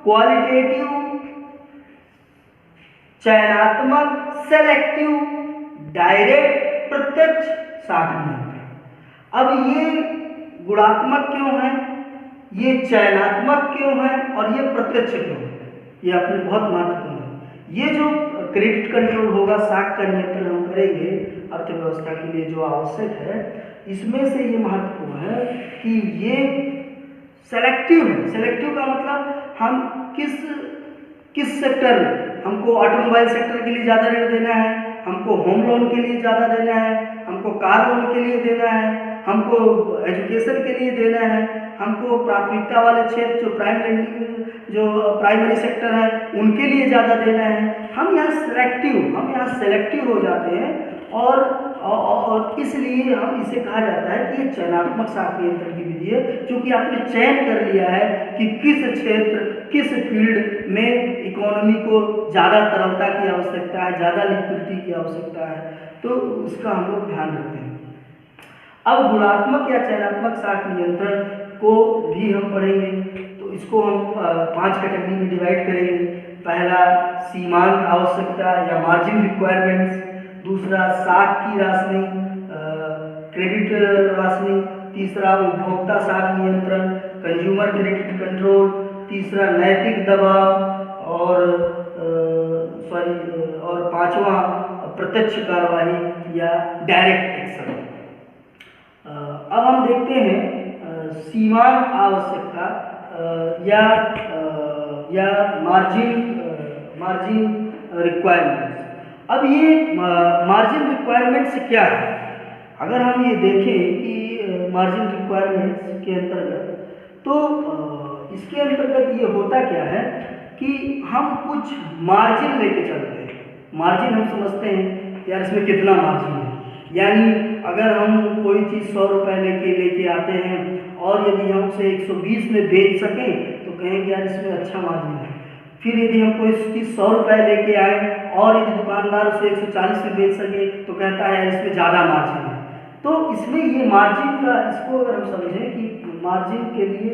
Qualitative, चयनात्मक, selective, direct, प्रत्यक्ष साख नियंत्रण। अब ये गुणात्मक क्यों है, ये चयनात्मक क्यों है और ये प्रत्यक्ष क्यों है, ये अपने बहुत महत्वपूर्ण है। ये जो क्रेडिट कंट्रोल होगा, साख का नियंत्रण हम करेंगे अर्थव्यवस्था के लिए जो आवश्यक है, इसमें से ये महत्वपूर्ण है कि ये सेलेक्टिव है। सेलेक्टिव का मतलब हम किस सेक्टर में, हमको ऑटोमोबाइल सेक्टर के लिए ज़्यादा ऋण देना है, हमको होम लोन के लिए ज़्यादा देना है, हमको कार लोन के लिए देना है, हमको एजुकेशन के लिए देना है, हमको प्राथमिकता वाले क्षेत्र जो प्राइमरी सेक्टर है उनके लिए ज़्यादा देना है। हम यहाँ सेलेक्टिव हो जाते हैं और इसलिए हम इसे कहा जाता है कि ये चयनात्मक साख नियंत्रण की विधि है, क्योंकि आपने चयन कर लिया है कि किस क्षेत्र, किस फील्ड में इकोनॉमी को ज़्यादा तरलता की आवश्यकता है, ज़्यादा लिक्विडिटी की आवश्यकता है, तो उसका हम लोग ध्यान रखते हैं। अब गुणात्मक या चयनात्मक साख नियंत्रण को भी हम पढ़ेंगे, तो इसको हम 5 कैटेगरी में डिवाइड करेंगे। पहला सीमांत आवश्यकता या मार्जिन रिक्वायरमेंट्स, दूसरा साख की राशनिंग, क्रेडिट राशनिंग, तीसरा उपभोक्ता साख नियंत्रण, कंज्यूमर क्रेडिट कंट्रोल, तीसरा नैतिक दबाव और पांचवा प्रत्यक्ष कार्रवाई या डायरेक्ट एक्शन। अब हम देखते हैं सीमांत आवश्यकता या मार्जिन रिक्वायरमेंट्स। अब ये मार्जिन रिक्वायरमेंट्स क्या है, अगर हम ये देखें कि मार्जिन रिक्वायरमेंट्स के अंतर्गत, तो इसके अंतर्गत ये होता क्या है कि हम कुछ मार्जिन लेके चलते हैं। मार्जिन हम समझते हैं यार इसमें कितना मार्जिन है, यानी अगर हम कोई चीज़ 100 रुपये लेके आते हैं और यदि हम उसे 120 में बेच सकें तो कहेंगे यार इसमें अच्छा मार्जिन है। फिर यदि हम कोई चीज़ 100 रुपये लेके आए और यदि दुकानदार उसे 140 में बेच सके तो कहता है यार इसमें ज़्यादा मार्जिन है। तो इसमें ये मार्जिन का, इसको अगर हम समझें कि मार्जिन के लिए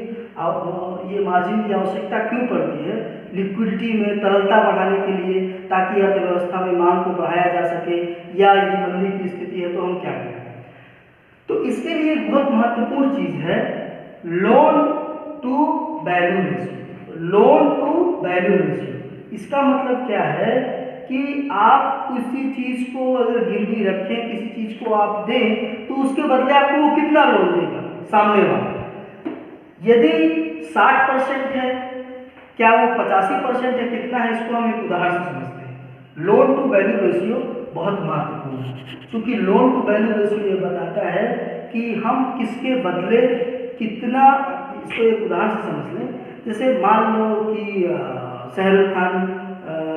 ये मार्जिन की आवश्यकता क्यों पड़ती है, लिक्विडिटी में तरलता बढ़ाने के लिए, ताकि अर्थव्यवस्था में मांग को बढ़ाया जा सके, या यदि मंदी की स्थिति है तो हम क्या करें। तो इसके लिए बहुत महत्वपूर्ण चीज़ है loan to value ratio. Loan to value ratio इसका मतलब क्या है कि आप किसी चीज़ को अगर गिरवी रखें, किसी चीज़ को आप दें, तो उसके बदले आपको वो कितना लोन देगा सामने वाला। यदि 60% है, क्या वो 85% है, कितना है, इसको हम एक उदाहरण से समझते हैं। लोन टू वैल्यू रेशियो बहुत महत्वपूर्ण है, क्योंकि लोन टू वैल्यू रेशियो ये बताता है कि हम किसके बदले कितना, इसको एक उदाहरण से समझ लें। जैसे मान लो कि शाहरुख खान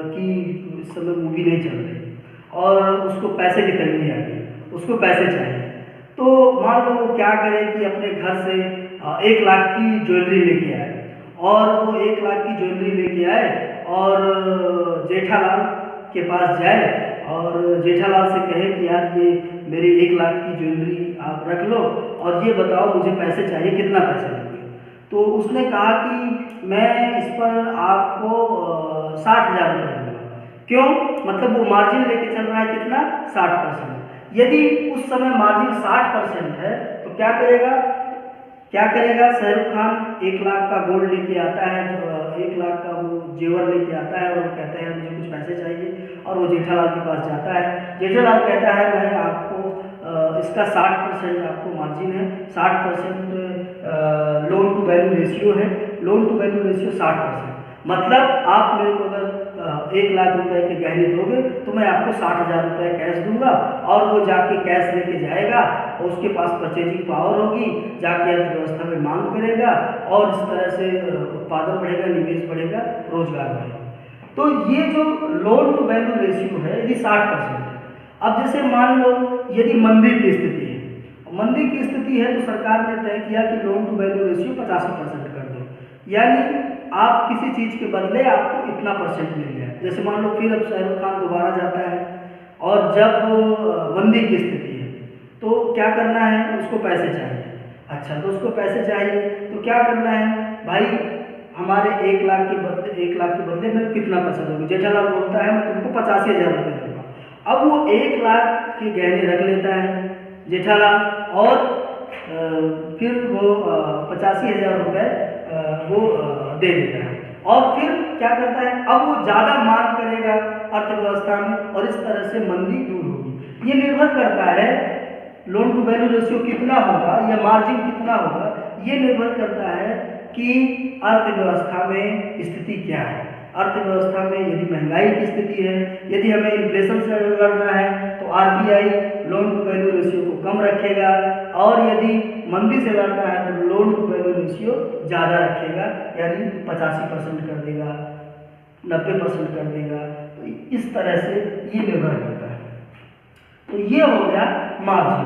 की इस समय मूवी नहीं चल रही और उसको पैसे की तंगी आ गई, उसको पैसे चाहिए, तो मान लो वो क्या करे कि अपने घर से 1 लाख की ज्वेलरी लेके आए, और वो 1 लाख की ज्वेलरी लेके आए और जेठालाल के पास जाए और जेठालाल से कहे कि यार ये मेरी 1 लाख की ज्वेलरी आप रख लो और ये बताओ मुझे पैसे चाहिए, कितना पैसा दोगे। तो उसने कहा कि मैं इस पर आपको 60,000 रुपये दूँगा। क्यों? मतलब वो मार्जिन लेके चल रहा है कितना, 60%। यदि उस समय मार्जिन 60% है तो क्या करेगा शाहरुख खान 1 लाख का गोल्ड लेके आता है, 1 लाख का वो जेवर लेके आता है और वो कहता है मुझे कुछ पैसे चाहिए, और वो जेठालाल के पास जाता है। जेठालाल कहता है मैं आपको इसका 60% आपको मार्जिन है, 60% लोन टू वैल्यू रेशियो है, लोन टू वैल्यू रेशियो 60%। मतलब आप मेरे को अगर 1 लाख रुपए के गहने दोगे तो मैं आपको 60,000 रुपये कैश दूंगा, और वो जाके कैश लेके जाएगा और उसके पास परचेजिंग पावर होगी, जाके अर्थव्यवस्था में मांग करेगा और इस तरह से उत्पादन बढ़ेगा, निवेश बढ़ेगा, रोजगार बढ़ेगा। तो ये जो लोन टू वैल्यू रेशियो है यदि 60% है। अब जैसे मान लो यदि मंदी की स्थिति है, मंदी की स्थिति है तो सरकार ने तय किया कि लोन टू वैल्यू रेशियो 85% कर दो, यानी आप किसी चीज़ के बदले आपको इतना % मिल गया। जैसे मान लो फिर अब शाहरुख खान दोबारा जाता है और जब मंदी की स्थिति है तो क्या करना है, उसको पैसे चाहिए। अच्छा, तो उसको पैसे चाहिए तो क्या करना है भाई, हमारे 1 लाख के बदले 1 लाख के बदले में कितना पैसा दोगे? जेठालाल बोलता है मैं तुमको 85,000 रुपये दूंगा। अब वो 1 लाख के गहने रख लेता है जेठालाल और फिर वो 85,000 रुपये वो दे देता है और फिर क्या करता है, अब वो ज़्यादा मांग करेगा अर्थव्यवस्था में और इस तरह से मंदी दूर होगी। ये निर्भर करता है लोन टू वैल्यू रेशियो कितना होगा या मार्जिन कितना होगा, ये निर्भर करता है कि अर्थव्यवस्था में स्थिति क्या है। अर्थव्यवस्था में यदि महंगाई की स्थिति है, यदि हमें इन्फ्लेशन से लड़ना है तो RBI loan to value ratio को कम रखेगा और यदि मंदी से लड़ना है तो लोन टू वैल्यू रेशियो ज़्यादा रखेगा, यानी 85% कर देगा, 90% कर देगा। तो इस तरह से ये निर्भर करता है। तो ये हो गया मार्जिन।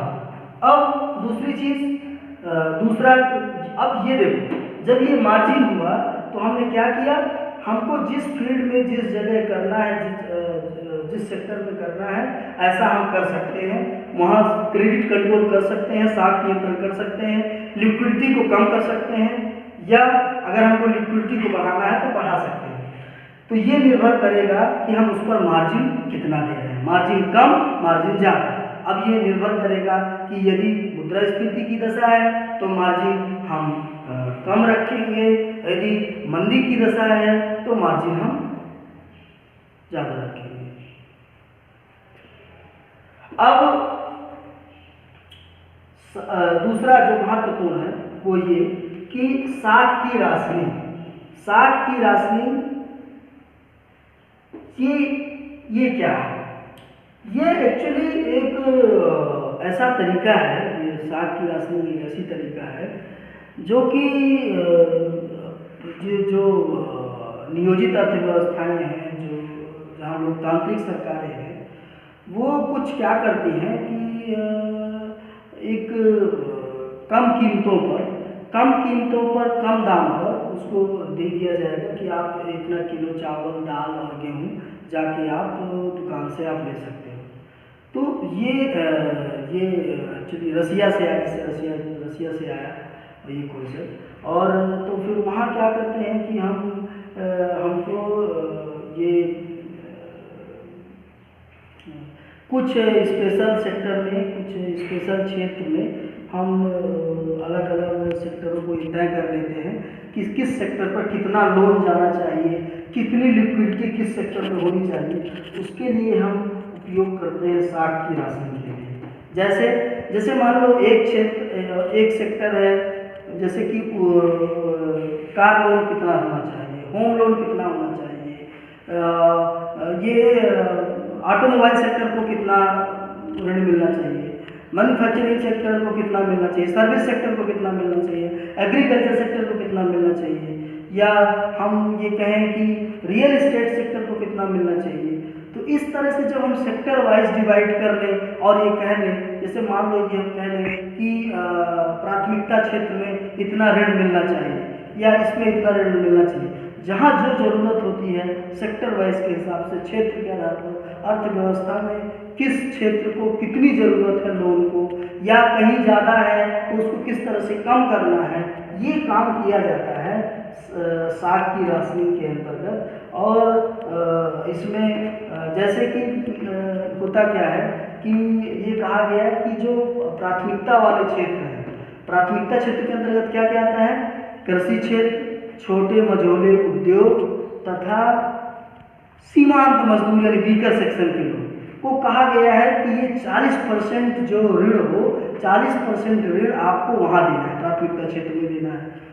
अब दूसरी चीज़ दूसरा, अब ये देखो जब ये मार्जिन हुआ तो हमने क्या किया, हमको जिस फील्ड में जिस जगह करना है, जिस सेक्टर में करना है ऐसा हम कर सकते हैं। वहाँ क्रेडिट कंट्रोल कर सकते हैं, साख नियंत्रण कर सकते हैं, लिक्विडिटी को कम कर सकते हैं या अगर हमको लिक्विडिटी को बढ़ाना है तो बढ़ा सकते हैं। तो ये निर्भर करेगा कि हम उस पर मार्जिन कितना दे रहे हैं, मार्जिन कम मार्जिन ज़्यादा। अब ये निर्भर करेगा कि यदि मुद्रास्फीति की दशा है तो मार्जिन हम कम रखेंगे, यदि मंदी की दशा है तो मार्जिन हम ज़्यादा रखेंगे। अब दूसरा जो महत्वपूर्ण है वो ये कि साख की राशनि, साख की राशनि ये क्या है? ये एक्चुअली एक ऐसा तरीका है, ये साख की राशनि एक ऐसी तरीका है जो कि जो नियोजित अर्थव्यवस्थाएं हैं, जो जहाँ लोकतांत्रिक सरकारें हैं, वो कुछ क्या करती हैं कि एक कम कीमतों पर कम दाम पर उसको दे दिया जाएगा कि आप इतना किलो चावल दाल और गेहूँ जाके आप दुकान से आप ले सकते हो। तो ये एक्चुअली रसिया से आया, रसिया से आया ये कॉन्सेप्ट। और तो फिर वहाँ क्या करते हैं कि हमको ये कुछ स्पेशल सेक्टर में, कुछ स्पेशल क्षेत्र में हम अलग अलग सेक्टरों को तय कर लेते हैं कि किस सेक्टर पर कितना लोन जाना चाहिए, कितनी लिक्विडिटी किस सेक्टर में होनी चाहिए। उसके लिए हम उपयोग करते हैं साख की राशनि के लिए। जैसे मान लो एक सेक्टर है, जैसे कि कार लोन कितना होना चाहिए, होम लोन कितना होना चाहिए, ये ऑटोमोबाइल सेक्टर को कितना ऋण मिलना चाहिए, मैन्युफैक्चरिंग सेक्टर को कितना मिलना चाहिए, सर्विस सेक्टर को कितना मिलना चाहिए, एग्रीकल्चर सेक्टर को कितना मिलना चाहिए, या हम ये कहें कि रियल एस्टेट सेक्टर को कितना मिलना चाहिए। तो इस तरह से जब हम सेक्टर वाइज डिवाइड कर लें और ये कह लें, जैसे मान लो कि हम कह लें कि प्राथमिकता क्षेत्र में इतना ऋण मिलना चाहिए या इसमें इतना ऋण मिलना चाहिए, जहाँ जो ज़रूरत होती है सेक्टर वाइज के हिसाब से, क्षेत्र के आधार पर अर्थव्यवस्था में किस क्षेत्र को कितनी ज़रूरत है लोन को, या कहीं ज़्यादा है तो उसको किस तरह से कम करना है, ये काम किया जाता है साख की राशनि के अंतर्गत। और इसमें जैसे कि होता क्या है कि ये कहा गया है कि जो प्राथमिकता वाले क्षेत्र हैं, प्राथमिकता क्षेत्र के अंतर्गत क्या क्या आता है, कृषि क्षेत्र, छोटे मझोले उद्योग तथा सीमांत मजदूर यानी वीकर सेक्शन के लोग को कहा गया है कि ये 40% जो ऋण हो, 40% ऋण आपको वहाँ देना है, प्राथमिकता क्षेत्र में देना है।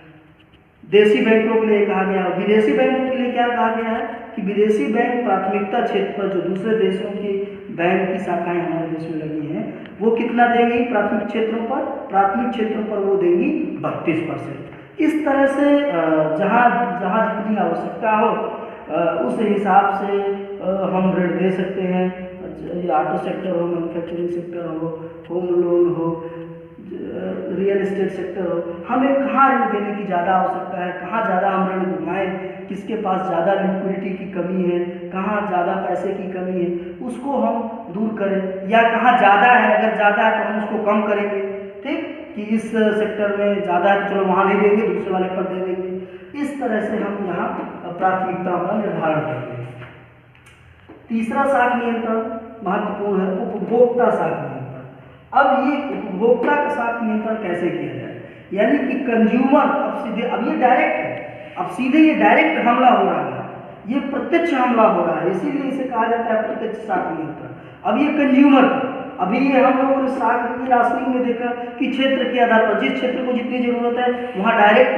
देशी बैंकों के लिए कहा गया, विदेशी बैंकों के लिए क्या कहा गया है कि विदेशी बैंक प्राथमिकता क्षेत्र पर जो दूसरे देशों की बैंक की शाखाएं हमारे देश में लगी हैं वो कितना देंगी प्राथमिक क्षेत्रों पर, प्राथमिक क्षेत्रों पर वो देंगी 32%। इस तरह से जहाँ जितनी आवश्यकता हो उस हिसाब से हम ऋण दे सकते हैं। ऑटो सेक्टर हो, मैन्युफैक्चरिंग सेक्टर हो, होम लोन हो, रियल एस्टेट सेक्टर हो, हमें कहाँ ऋण देने की ज़्यादा आवश्यकता है, कहाँ ज़्यादा हम ऋण घुमाएं, किसके पास ज़्यादा लिक्विडिटी की कमी है, कहाँ ज़्यादा पैसे की कमी है, उसको हम दूर करें, या कहाँ ज़्यादा है, अगर ज़्यादा है तो हम उसको कम करेंगे। ठीक, कि इस सेक्टर में ज़्यादा है तो चलो वहाँ नहीं देंगे, दूसरे वाले पर दे देंगे। इस तरह से हम यहाँ प्राथमिकताओं का निर्धारण करते हैं। तीसरा साख नियंत्रण महत्वपूर्ण है, उपभोक्ता साख नियंत्रण। अब ये उपभोक्ता का साख नियंत्रण कैसे किया जाए, यानी कि कंज्यूमर अब ये डायरेक्ट है, अब सीधे ये डायरेक्ट हमला हो रहा है, ये प्रत्यक्ष हमला हो रहा है, इसीलिए इसे कहा जाता है प्रत्यक्ष साख नियंत्रण। अब ये कंज्यूमर, अभी ये हम लोगों ने साख की राशनिंग में देखा कि क्षेत्र के आधार पर जिस क्षेत्र को जितनी जरूरत है वहाँ डायरेक्ट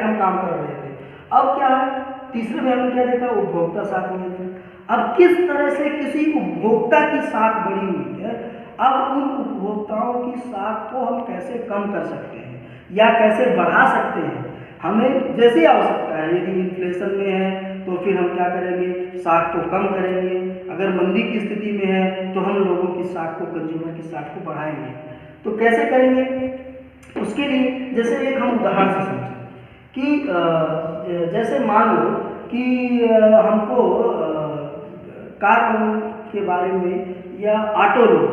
हम काम कर रहे थे। अब क्या है, तीसरे में हमने क्या देखा, उपभोक्ता साख नियंत्रण। अब किस तरह से किसी उपभोक्ता की साख बढ़ी हुई है, अब उन उपभोक्ताओं की साख को हम कैसे कम कर सकते हैं या कैसे बढ़ा सकते हैं, हमें जैसी आवश्यकता है। यदि इन्फ्लेशन में है तो फिर हम क्या करेंगे, साख को कम करेंगे। अगर मंदी की स्थिति में है तो हम लोगों की साख को, कंज्यूमर की साख को बढ़ाएंगे। तो कैसे करेंगे, उसके लिए जैसे एक हम उदाहरण से समझें कि जैसे मान लो कि हमको कार लोन के बारे में या ऑटो लोन,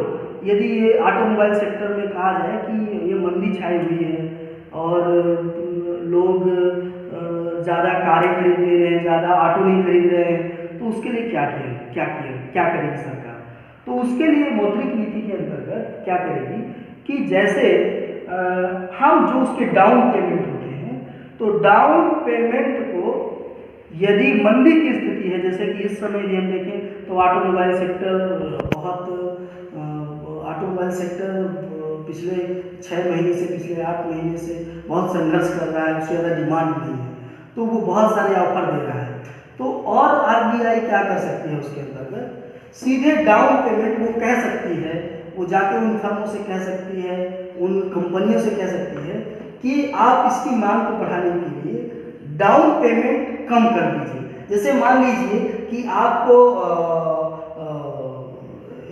यदि ये ऑटोमोबाइल सेक्टर में कहा जाए कि ये मंदी छाई हुई है और लोग ज़्यादा कारें खरीद ले रहे हैं, ज़्यादा ऑटो नहीं खरीद रहे हैं, तो उसके लिए क्या करेगी सरकार। तो उसके लिए मौद्रिक नीति के अंतर्गत क्या करेगी कि जैसे हम जो उसके डाउन पेमेंट होते हैं, तो डाउन पेमेंट को यदि मंदी की स्थिति है, जैसे कि इस समय यदि हम देखें तो ऑटोमोबाइल सेक्टर पिछले 6 महीने से, पिछले 8 महीने से बहुत संघर्ष कर रहा है, उससे ज़्यादा डिमांड नहीं है, तो वो बहुत सारे ऑफर दे रहा है। तो और आरबीआई क्या कर सकती है, उसके अंतर्गत सीधे डाउन पेमेंट वो कह सकती है, वो जाके उन फर्मों से कह सकती है, उन कंपनियों से कह सकती है कि आप इसकी मांग को बढ़ाने के लिए डाउन पेमेंट कम कर दीजिए। जैसे मान लीजिए कि आपको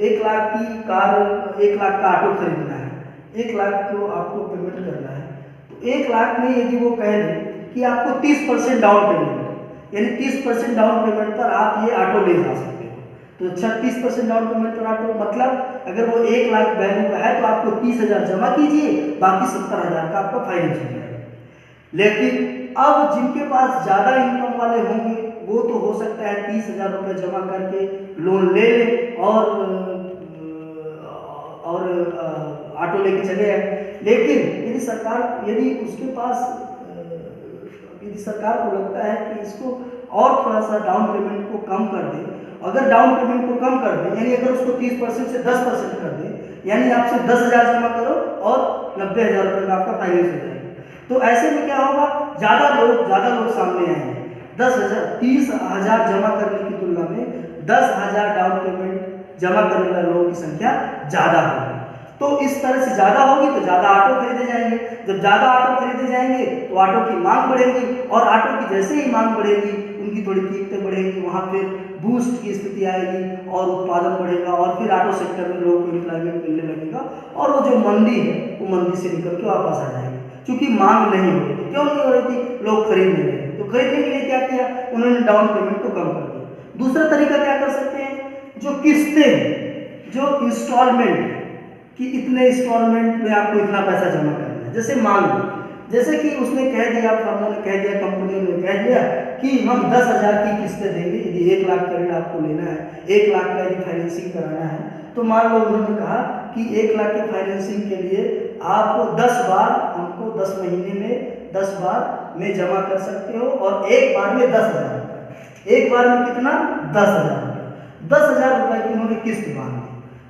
1 लाख की कार, 1 लाख का ऑटो खरीदना है, 1 लाख को आपको पेमेंट करना है, तो 1 लाख में यदि वो कह दें कि आपको 30% डाउन पेमेंट, यानी 30% डाउन पेमेंट पर आप ये ऑटो ले जा सकते हो, तो अच्छा 30% डाउन पेमेंट पर ऑटो, मतलब अगर वो 1 लाख वैल्यू का है तो आपको 30,000 जमा कीजिए, बाकी 70,000 का आपका फाइनेंस हो जाएगा। लेकिन अब जिनके पास ज़्यादा इनकम वाले होंगे वो तो हो सकता है 30,000 रुपये जमा करके लोन ले लें और ऑटो लेके चले आए। लेकिन यदि उसके पास यदि सरकार को लगता है कि इसको और थोड़ा सा डाउन पेमेंट को कम कर दे, अगर डाउन पेमेंट को कम कर दे, यानी अगर उसको 30% से 10% कर दे, यानी आपसे 10,000 जमा करो और 90,000 रुपये का आपका फाइनेंस हो जाएगा। तो ऐसे में क्या होगा, ज़्यादा लोग सामने आएंगे। 30,000 जमा करने की तुलना में 10,000 डाउन पेमेंट जमा करने वाले लोगों की संख्या ज़्यादा होगी। तो इस तरह से ज़्यादा होगी तो ज़्यादा ऑटो खरीदे जाएंगे, जब ज़्यादा ऑटो खरीदे जाएंगे तो ऑटो की मांग बढ़ेगी, और ऑटो की जैसे ही मांग बढ़ेगी उनकी थोड़ी कीमतें बढ़ेगी, वहाँ फिर बूस्ट की स्थिति आएगी और उत्पादन बढ़ेगा, और फिर ऑटो सेक्टर में लोगों को एम्प्लॉयमेंट मिलने लगेगा, और वो जो मंदी है वो मंदी से निकल के वापस आ जाएगी। क्योंकि मांग नहीं हो रही थी, क्यों नहीं हो रही थी, लोग खरीद नहीं रहे थे, तो खरीदने के लिए क्या किया, उन्होंने डाउन पेमेंट को कम कर दिया। दूसरा तरीका क्या कर सकते हैं, जो किस्तें, जो इंस्टॉलमेंट कि इतने इंस्टॉलमेंट में आपको इतना पैसा जमा करना है, जैसे मान लो, जैसे कि उसने कह दिया, फर्मों ने कह दिया, कंपनियों ने कह दिया कि हम 10,000 की किस्तें देंगे यदि 1 लाख का ऋण आपको लेना है, 1 लाख का यदि फाइनेंसिंग कराना है, तो मान लो उन्होंने कहा कि 1 लाख के फाइनेंसिंग के लिए आप 10 बार हमको 10 महीने में 10 बार में जमा कर सकते हो, और एक बार में 10,000 रुपये, एक बार में कितना, 10,000 रुपये, 10,000 रुपये की उन्होंने किस्त बांध दी।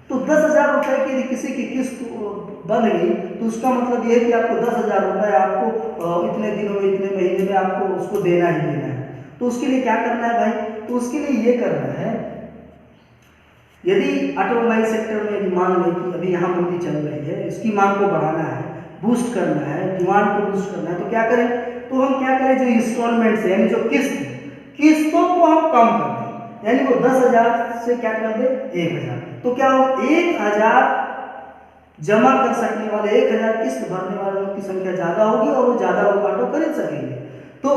तो 10,000 रुपये की यदि किसी की किस्त बन गई तो उसका मतलब ये है कि आपको 10,000 रुपये आपको इतने दिनों में, इतने महीने में आपको उसको देना ही देना है। तो उसके लिए क्या करना है भाई, तो उसके लिए ये करना है, यदि ऑटोमोबाइल सेक्टर में यदि मान लें कि अभी यहाँ मंदी चल रही है, इसकी मांग को बढ़ाना है, बूस्ट करना है, डिमांड को बूस्ट करना है, तो क्या करें, तो हम क्या करें, जो इंस्टॉलमेंट्स है यानी जो किस्तों को हम कम कर दें, यानी वो 10,000 से क्या कर दें, 1,000। तो क्या हो, 1,000 जमा कर सकने वाले, 1,000 किस्त भरने वाले लोगों की संख्या ज़्यादा होगी और वो ज़्यादा लोग ऑटो खरीद सकेंगे। तो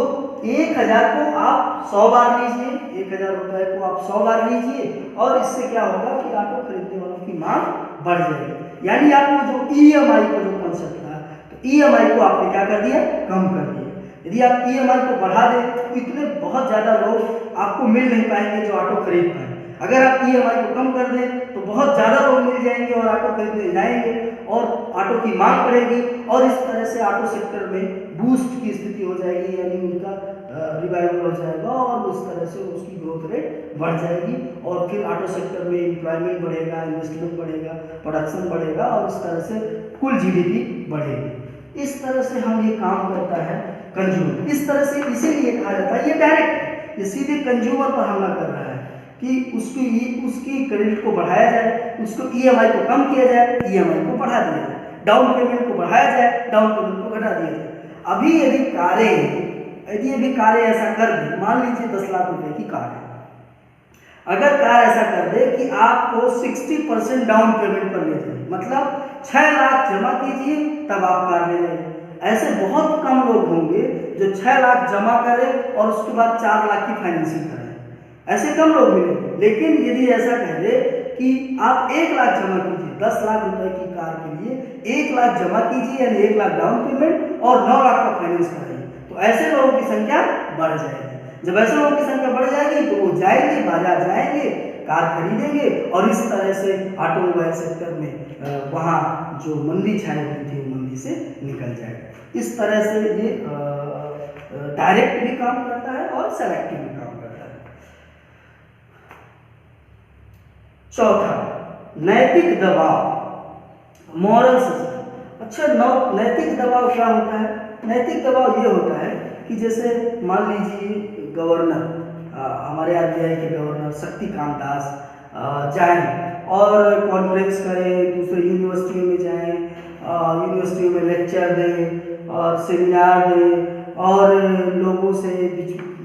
1,000 को आप 100 बार लीजिए, 1,000 रुपये को आप 100 बार लीजिए, और इससे क्या होगा कि ऑटो खरीदने वालों की मांग बढ़ जाएगी। यानी आपने जो EMI का जो कंसेप्ट था, तो EMI को आपने क्या कर दिया, कम कर दिया। यदि आप ईएमआई को बढ़ा दें तो इतने बहुत ज़्यादा लोग आपको मिल नहीं पाएंगे जो ऑटो खरीद पाएँ। अगर आप ईएमआई को कम कर दें तो बहुत ज़्यादा लोग मिल जाएंगे और ऑटो खरीदने जाएंगे और ऑटो की मांग बढ़ेगी और इस तरह से ऑटो सेक्टर में बूस्ट की स्थिति हो जाएगी, यानी उनका रिवाइवल हो जाएगा और उस तरह से उसकी ग्रोथ रेट बढ़ जाएगी और फिर ऑटो सेक्टर में एम्प्लॉयमेंट बढ़ेगा, इन्वेस्टमेंट बढ़ेगा, प्रोडक्शन बढ़ेगा और इस तरह से कुल जीडीपी बढ़ेगी। इस तरह से हम ये काम करता है कंज्यूमर। इस तरह से इसीलिए कहा जाता है ये डायरेक्ट है, ये सीधे कंज्यूमर पर हमला कर रहा है कि उसकी क्रेडिट को बढ़ाया जाए, उसको ईएमआई को कम किया जाए, ईएमआई को बढ़ा दिया जाए, डाउन पेमेंट को बढ़ाया जाए, डाउन पेमेंट को घटा दिया जाए। अभी यदि कार्य ऐसा कर दे, मान लीजिए 10 लाख रुपए की कार है, अगर कार ऐसा कर दे कि आपको 60% डाउन पेमेंट पर ले जाए, मतलब 6 लाख जमा कीजिए तब आप कार ले जाइए। ऐसे बहुत कम लोग होंगे जो 6 लाख जमा करें और उसके बाद 4 लाख की फाइनेंसिंग करें, ऐसे कम लोग मिलेंगे। लेकिन यदि ऐसा कह दे कि आप 1 लाख जमा कीजिए, 10 लाख रुपए की कार के लिए 1 लाख जमा कीजिए, यानी 1 लाख डाउन पेमेंट और 9 लाख का फाइनेंस कराइए, तो ऐसे लोगों की संख्या बढ़ जाएगी। जब ऐसे लोगों की संख्या बढ़ जाएगी तो वो जाएंगे, बाजार जाएंगे, कार खरीदेंगे और इस तरह से ऑटोमोबाइल सेक्टर में वहाँ जो मंदी छाई हुई थी वो मंदी से निकल जाएगा। इस तरह से ये डायरेक्ट भी काम करता है और सेलेक्टिव भी काम करता है। चौथा, नैतिक दबाव, मॉरल सस्पेंस। अच्छा, नैतिक दबाव क्या होता है? नैतिक दबाव ये होता है कि जैसे मान लीजिए गवर्नर, हमारे आरबीआई के गवर्नर शक्तिकांत दास जाएं और कॉन्फ्रेंस करें, दूसरे यूनिवर्सिटियों में जाएं, यूनिवर्सिटियों में लेक्चर दें और सेमिनार दें और लोगों से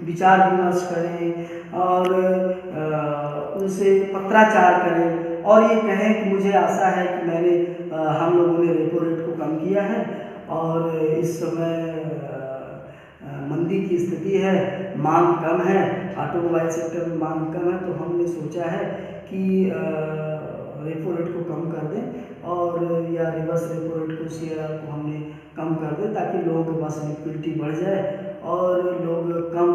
विचार विमर्श करें और उनसे पत्राचार करें और ये कहें कि मुझे आशा है कि हम लोगों ने रेपो रेट को कम किया है और इस समय मंदी की स्थिति है, मांग कम है, ऑटोमोबाइल सेक्टर में मांग कम है, तो हमने सोचा है कि रेपो रेट को कम कर दें और या रिवर्स रेपो रेट को, सीआरआर को हमने कम कर दें ताकि लोगों के पास लिक्विडिटी बढ़ जाए और लोग कम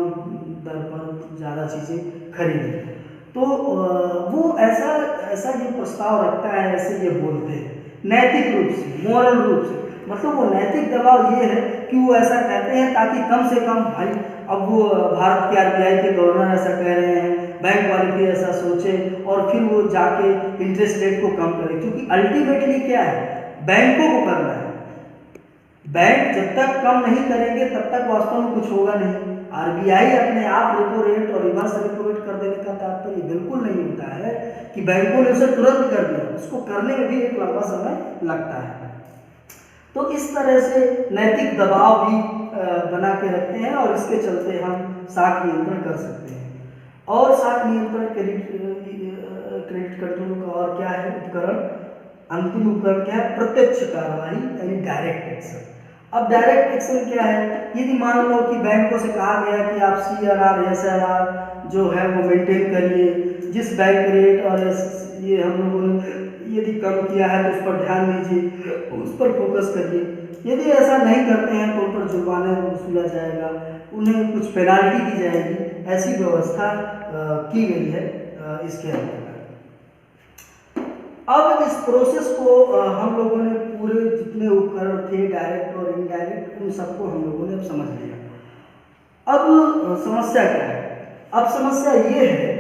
दर पर ज़्यादा चीज़ें खरीदें। तो वो ऐसा ये प्रस्ताव रखता है, ऐसे ये बोलते हैं नैतिक रूप से, मॉरल रूप से, मतलब वो नैतिक दबाव ये है कि वो ऐसा कहते हैं ताकि कम से कम भाई, अब वो भारत के आरबीआई के गवर्नर ऐसा कह रहे हैं, बैंक वाले भी ऐसा सोचे और फिर वो जाके इंटरेस्ट रेट को कम करें, क्योंकि अल्टीमेटली क्या है, बैंकों को करना है। बैंक जब तक कम नहीं करेंगे तब तक वास्तव में कुछ होगा नहीं। आरबीआई अपने आप रेपो रेट और रिवर्स रेपो रेट कर देने का तात्पर्य बिल्कुल नहीं होता है कि बैंकों ने उसे तुरंत कर दिया, उसको करने में भी एक लंबा समय लगता है। तो इस तरह से नैतिक दबाव भी बना के रखते हैं और इसके चलते हम साख नियंत्रण कर सकते हैं। और साख नियंत्रण क्रेडिट कंट्रोल का और क्या है उपकरण, अंतिम उपकरण क्या है, प्रत्यक्ष कार्रवाई यानी डायरेक्ट एक्शन। अब डायरेक्ट एक्शन क्या है, यदि मान लो कि बैंकों से कहा गया कि आप सीआरआर एसआरआर जो है वो मेंटेन करिए, जिस बैंक रेट और ये हम लोगों ने यदि कम किया है तो उस पर ध्यान दीजिए, उस पर फोकस करिए। यदि ऐसा नहीं करते हैं तो उन पर जुर्माना वसूला जाएगा, उन्हें कुछ पेनाल्टी दी जाएगी, ऐसी व्यवस्था की गई है इसके अंतर्गत। अब इस प्रोसेस को हम लोगों ने पूरे जितने उपकरण थे डायरेक्ट और इनडायरेक्ट, उन सबको हम लोगों ने अब समझ लिया। अब समस्या क्या है? अब समस्या ये है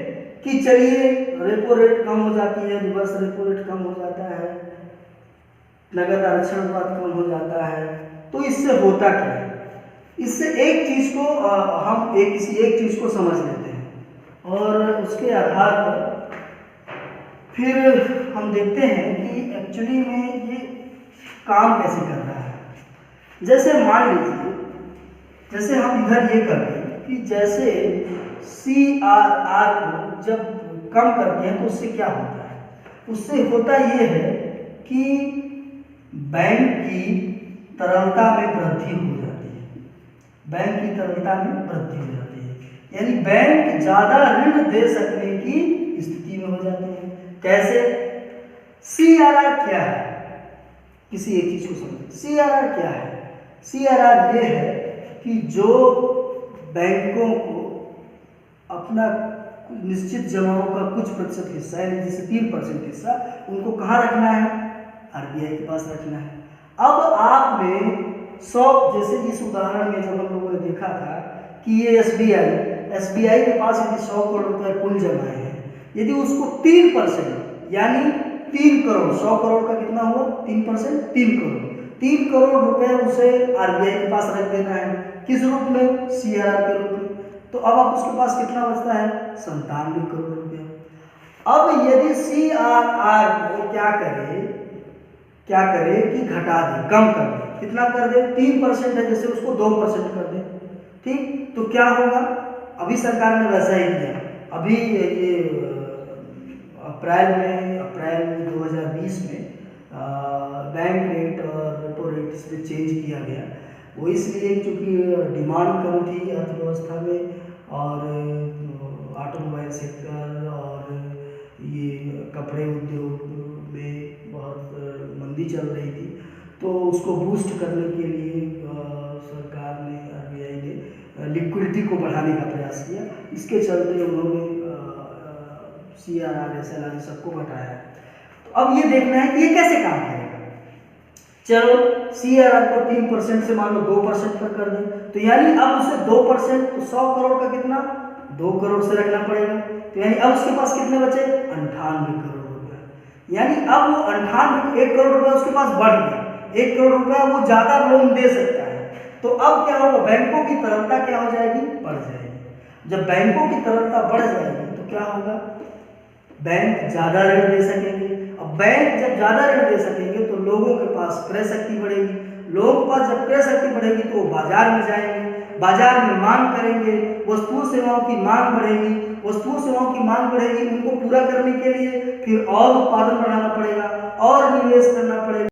कि चलिए रेपो रेट कम हो जाती है, रिवर्स रेपो रेट कम हो जाता है, नगद आरक्षण अनुपात कम हो जाता है, तो इससे होता क्या है? इससे एक चीज़ को हम किसी एक चीज़ को समझ लेते हैं और उसके आधार पर फिर हम देखते हैं कि एक्चुअली में ये काम कैसे कर रहा है। जैसे मान लीजिए, जैसे हम इधर ये कर रहे हैं कि जैसे CRR को जब कम करते हैं तो उससे क्या होता है? उससे होता ये है कि बैंक की तरलता में वृद्धि हो जाती है, बैंक की तरलता में वृद्धि हो जाती है, यानी बैंक ज़्यादा ऋण दे सकने की स्थिति में हो जाते हैं। कैसे? CRR क्या है? किसी एक चीज़ को समझें। CRR क्या है? CRR ये है कि जो बैंकों को अपना निश्चित जमाओं का कुछ प्रतिशत हिस्सा है, जैसे 3% हिस्सा, उनको कहाँ रखना है? आरबीआई के पास रखना है। अब आपने 100, जैसे इस उदाहरण में जब हम लोगों ने देखा था कि ये एसबीआई के पास यदि 100 करोड़ रुपए कुल जमा है, यदि उसको 3% यानी 3 करोड़, 100 करोड़ का कितना हुआ? 3%, 3 करोड़, 3 करोड़ रुपए उसे आरबीआई के पास रख देना है। किस रूप में? सीआरआर के रूप में। तो अब आप उसके पास कितना बचता है? 97 करोड़ रुपया। अब यदि सीआरआर को क्या करे कि घटा दे, कम कर दे, कितना कर दे? 3% है, जैसे उसको 2% कर दे, ठीक, तो क्या होगा? अभी सरकार ने वैसा ही किया। अभी ये अप्रैल 2020 में बैंक रेट और रेपो रेट इसमें चेंज किया गया। वो इसलिए क्योंकि डिमांड कम थी अर्थव्यवस्था में, और ऑटोमोबाइल सेक्टर और ये कपड़े उद्योग में बहुत मंदी चल रही थी, तो उसको बूस्ट करने के लिए सरकार ने, आरबीआई ने लिक्विडिटी को बढ़ाने का प्रयास किया। इसके चलते उन्होंने सीआरआर, एसएलआर सबको घटाया। तो अब ये देखना है कि ये कैसे काम करेगा। चलो सीआरआर को 3% से मान लो 2% पर कर दें, तो यानी अब उसे 2%, तो 100 करोड़ का कितना? 2 करोड़ से रखना पड़ेगा। तो यानी अब उसके पास कितने बचे? 98 करोड़ रुपया। यानी अब वो 98, 1 करोड़ रुपया उसके पास बढ़ गया, 1 करोड़ रुपया वो ज्यादा लोन दे सकता है। तो अब क्या होगा? बैंकों की तरलता क्या हो जाएगी? बढ़ जाएगी। जब बैंकों की तरलता बढ़ जाएगी तो क्या होगा? बैंक ज्यादा ऋण दे सकेंगे। अब बैंक जब ज्यादा ऋण दे सकेंगे तो लोगों के पास क्रय शक्ति बढ़ेगी। लोगों के पास जब क्रय शक्ति बढ़ेगी तो वो बाजार में जाएंगे, बाजार में मांग करेंगे, वस्तुओं सेवाओं की मांग बढ़ेगी, वस्तुओं सेवाओं की मांग बढ़ेगी, उनको पूरा करने के लिए फिर और उत्पादन बढ़ाना पड़ेगा, और निवेश करना